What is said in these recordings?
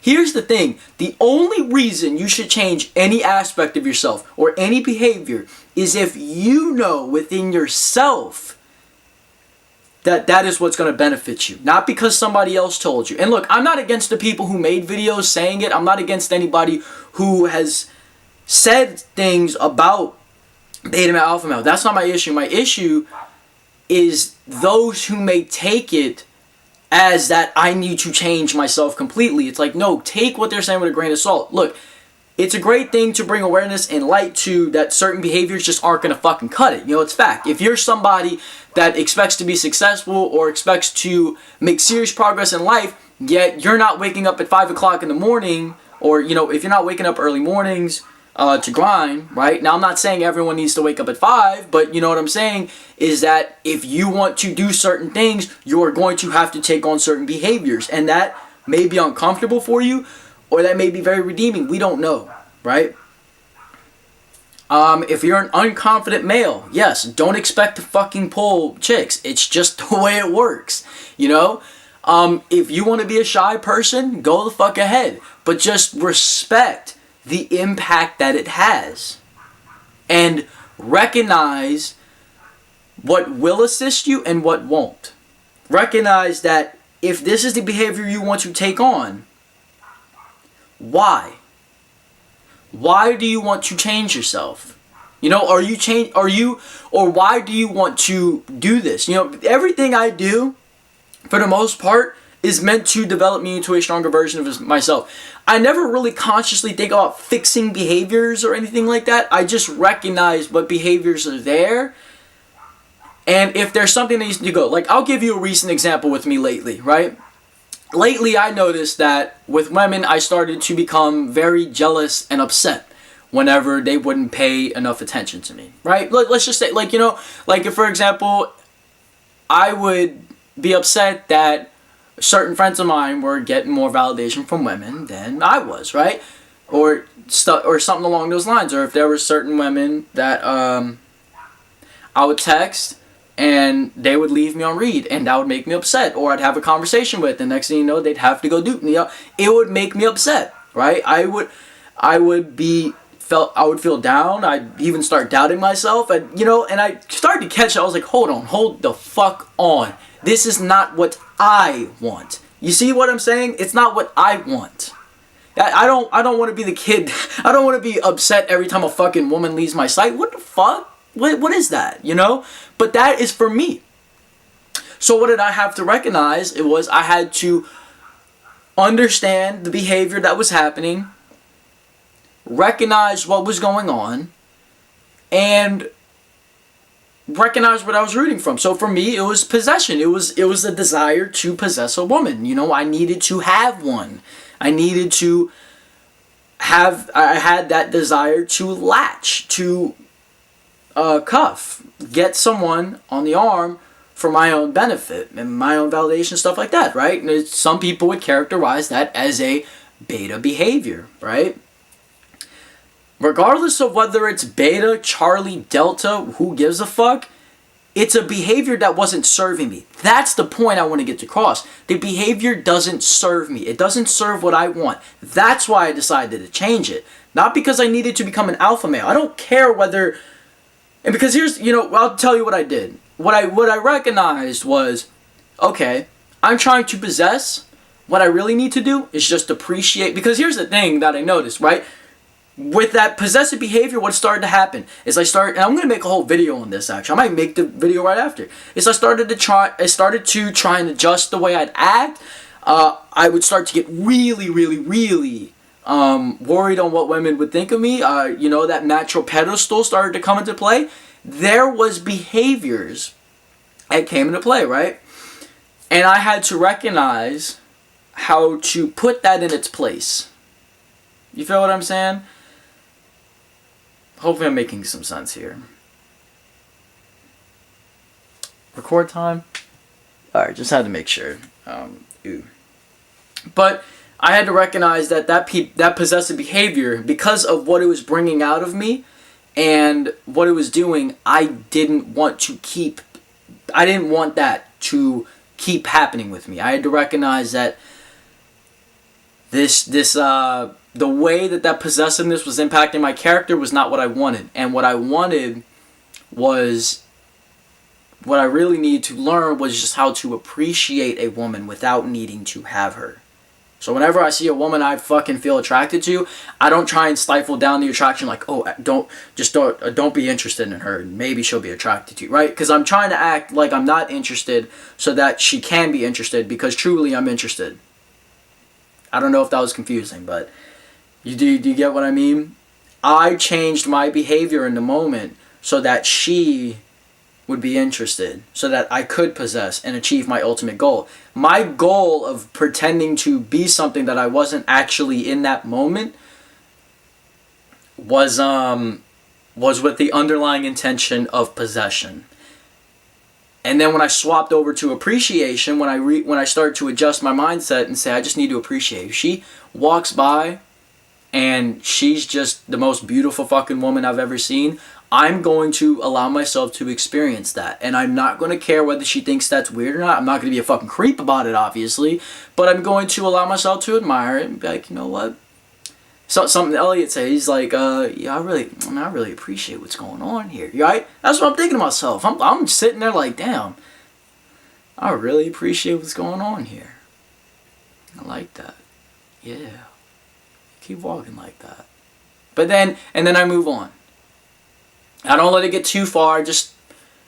Here's the thing. The only reason you should change any aspect of yourself or any behavior is if you know within yourself that that is what's going to benefit you. Not because somebody else told you. And look, I'm not against the people who made videos saying it. I'm not against anybody who has said things about beta male, alpha male. That's not my issue. My issue is those who may take it as that I need to change myself completely. It's like, no, take what they're saying with a grain of salt. Look, it's a great thing to bring awareness and light to that certain behaviors just aren't going to fucking cut it. You know, it's fact. If you're somebody that expects to be successful or expects to make serious progress in life, yet you're not waking up at 5 o'clock in the morning, or, you know, if you're not waking up early mornings to grind, right? Now, I'm not saying everyone needs to wake up at 5, but you know what I'm saying is that if you want to do certain things, you're going to have to take on certain behaviors, and that may be uncomfortable for you, or that may be very redeeming. We don't know, right? If you're an unconfident male, yes, don't expect to fucking pull chicks. It's just the way it works, you know? If you want to be a shy person, go the fuck ahead, but just respect the impact that it has, and recognize what will assist you and what won't. Recognize that if this is the behavior you want to take on, why? Why do you want to change yourself? You know, or why do you want to do this? You know, everything I do, for the most part, is meant to develop me into a stronger version of myself. I never really consciously think about fixing behaviors or anything like that. I just recognize what behaviors are there, and if there's something that needs to go. Like, I'll give you a recent example with me lately, right? Lately, I noticed that with women, I started to become very jealous and upset whenever they wouldn't pay enough attention to me, right? Let's just say, like, you know, like if, for example, I would be upset that certain friends of mine were getting more validation from women than I was, right? Or something along those lines. Or if there were certain women that I would text and they would leave me on read, and that would make me upset. Or I'd have a conversation with, and next thing you know, they'd have to go do, you know, it would make me upset, right? I would feel down. I'd even start doubting myself, and you know, and I started to catch it. I was like, hold the fuck on. This is not what I want. You see what I'm saying? It's not what I want. I don't want to be the kid. I don't want to be upset every time a fucking woman leaves my sight. What the fuck? What is that? You know? But that is for me. So what did I have to recognize? It was I had to understand the behavior that was happening, recognize what was going on, and recognize what I was rooting from. So for me, it was possession. It was a desire to possess a woman. You know, I needed to have one. I had that desire to latch, to cuff, get someone on the arm for my own benefit and my own validation, stuff like that, right? And some people would characterize that as a beta behavior, right? Regardless of whether it's beta, Charlie, Delta, who gives a fuck, it's a behavior that wasn't serving me. That's the point I want to get across. The behavior doesn't serve me. It doesn't serve what I want. That's why I decided to change it. Not because I needed to become an alpha male. I don't care whether... And because here's, you know, I'll tell you what I did. What I recognized was, okay, I'm trying to possess. What I really need to do is just appreciate. Because here's the thing that I noticed, right? With that possessive behavior, what started to happen is and I'm going to make a whole video on this, actually. I might make the video right after. I started to try and adjust the way I'd act. I would start to get really, really, really worried on what women would think of me. You know, that natural pedestal started to come into play. There was behaviors that came into play, right? And I had to recognize how to put that in its place. You feel what I'm saying? Hopefully I'm making some sense here. Record time? Alright, just had to make sure. But I had to recognize that possessive behavior, because of what it was bringing out of me and what it was doing, I didn't want that to keep happening with me. I had to recognize that The way that possessiveness was impacting my character was not what I wanted. And what I wanted was, what I really needed to learn was just how to appreciate a woman without needing to have her. So whenever I see a woman I fucking feel attracted to, I don't try and stifle down the attraction like, oh, don't be interested in her. Maybe she'll be attracted to you, right? Because I'm trying to act like I'm not interested so that she can be interested, because truly I'm interested. I don't know if that was confusing, but do you get what I mean? I changed my behavior in the moment so that she would be interested, so that I could possess and achieve my ultimate goal. My goal of pretending to be something that I wasn't actually in that moment was with the underlying intention of possession. And then when I swapped over to appreciation, when I started to adjust my mindset and say, I just need to appreciate. If she walks by and she's just the most beautiful fucking woman I've ever seen, I'm going to allow myself to experience that. And I'm not going to care whether she thinks that's weird or not. I'm not going to be a fucking creep about it, obviously. But I'm going to allow myself to admire it and be like, you know what? So, something Elliot said, he's like, yeah, I really appreciate what's going on here. Right? That's what I'm thinking to myself. I'm sitting there like, damn, I really appreciate what's going on here. I like that. Yeah. Keep walking like that. But then I move on. I don't let it get too far. I just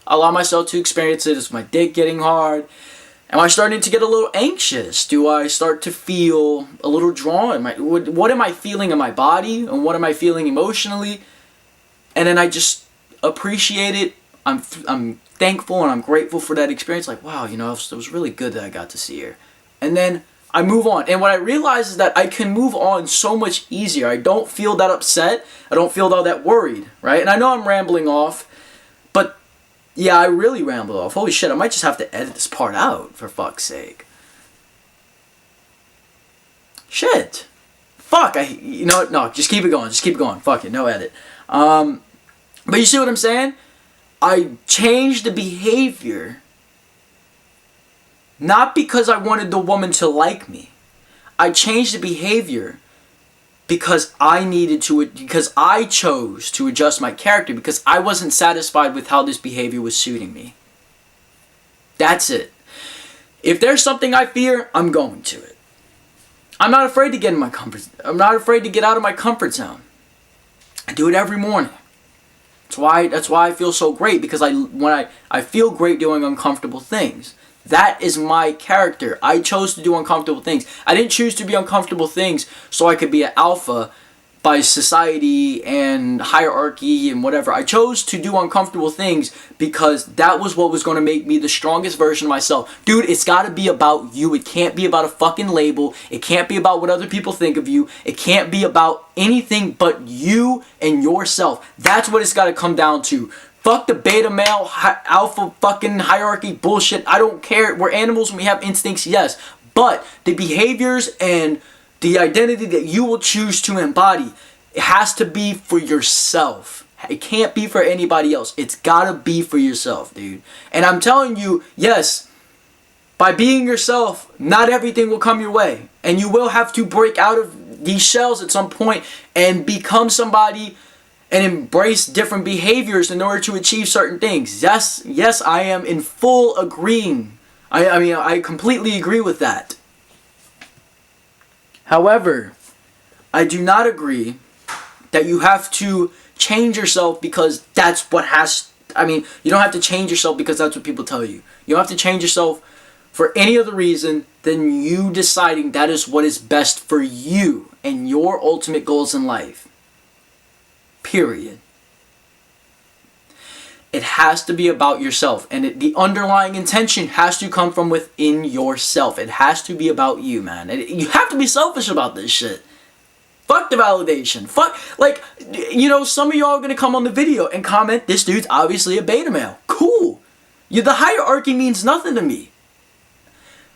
allow myself to experience it. Is my dick getting hard? Am I starting to get a little anxious? Do I start to feel a little drawn? What am I feeling in my body? And what am I feeling emotionally? And then I just appreciate it. I'm thankful and I'm grateful for that experience. Like, wow, it was really good that I got to see her. And then I move on. And what I realize is that I can move on so much easier. I don't feel that upset. I don't feel all that worried, right? And I know I'm rambling off, but yeah, I really rambled off. Holy shit, I might just have to edit this part out, for fuck's sake. Shit. Fuck, no, just keep it going. Just keep it going. Fuck it, no edit. But you see what I'm saying? I changed the behavior not because I wanted the woman to like me. I changed the behavior because I chose to adjust my character, because I wasn't satisfied with how this behavior was suiting me. That's it. If there's something I fear, I'm going to it. I'm not afraid to get in my I'm not afraid to get out of my comfort zone. I do it every morning. That's why I feel so great, because when I feel great doing uncomfortable things. That is my character. I chose to do uncomfortable things. I didn't choose to be uncomfortable things so I could be an alpha by society and hierarchy and whatever. I chose to do uncomfortable things because that was what was going to make me the strongest version of myself. Dude, it's got to be about you. It can't be about a fucking label. It can't be about what other people think of you. It can't be about anything but you and yourself. That's what it's got to come down to. Fuck the beta male, alpha fucking hierarchy bullshit. I don't care. We're animals and we have instincts, yes. But the behaviors and the identity that you will choose to embody, it has to be for yourself. It can't be for anybody else. It's gotta be for yourself, dude. And I'm telling you, yes, by being yourself, not everything will come your way. And you will have to break out of these shells at some point and become somebody and embrace different behaviors in order to achieve certain things. Yes, I am in full agreeing. I completely agree with that. However, I do not agree that you have to change yourself because that's what you don't have to change yourself because that's what people tell you. You don't have to change yourself for any other reason than you deciding that is what is best for you and your ultimate goals in life. Period. It has to be about yourself, and the underlying intention has to come from within yourself. It has to be about you, man. You have to be selfish about this shit. Fuck the validation. Some of y'all are gonna come on the video and comment, this dude's obviously a beta male. Cool. The hierarchy means nothing to me.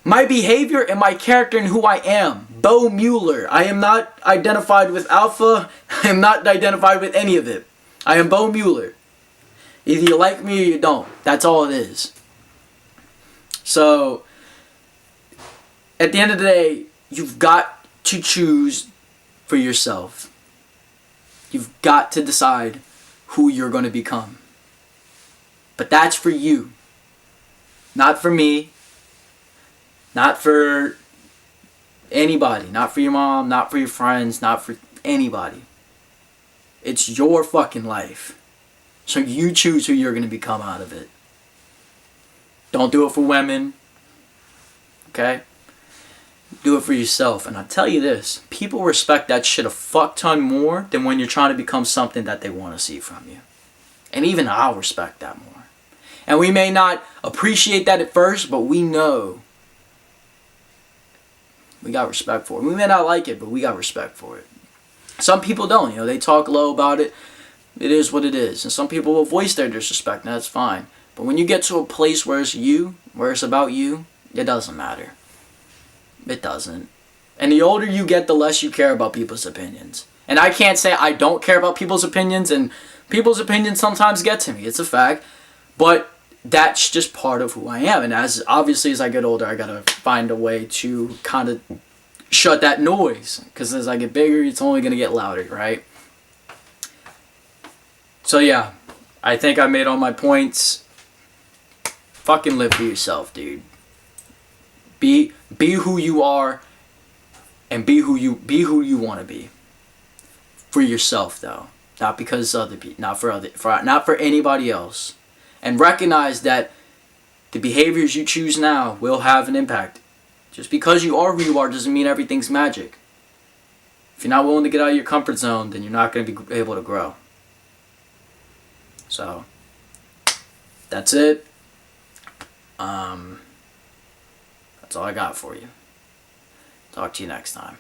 My behavior and my character and who I am. Bo Mueller. I am not identified with Alpha. I am not identified with any of it. I am Bo Mueller. Either you like me or you don't. That's all it is. So, at the end of the day, you've got to choose for yourself. You've got to decide who you're going to become. But that's for you. Not for me. Not for anybody. Not for your mom. Not for your friends. Not for anybody. It's your fucking life. So you choose who you're going to become out of it. Don't do it for women. Okay? Do it for yourself. And I'll tell you this. People respect that shit a fuck ton more than when you're trying to become something that they want to see from you. And even I'll respect that more. And we may not appreciate that at first, but we know. We got respect for it. We may not like it, but we got respect for it. Some people don't. They talk low about it. It is what it is. And some people will voice their disrespect, and that's fine. But when you get to a place where it's you, where it's about you, it doesn't matter. It doesn't. And the older you get, the less you care about people's opinions. And I can't say I don't care about people's opinions, and people's opinions sometimes get to me. It's a fact. But that's just part of who I am. And obviously as I get older, I gotta find a way to kind of shut that noise. Because as I get bigger, it's only gonna get louder, right? So yeah, I think I made all my points. Fucking live for yourself, dude. Be who you are, and be who you want to be. For yourself, though, not because other people, not for anybody else. And recognize that the behaviors you choose now will have an impact. Just because you are who you are doesn't mean everything's magic. If you're not willing to get out of your comfort zone, then you're not going to be able to grow. So, that's it. That's all I got for you. Talk to you next time.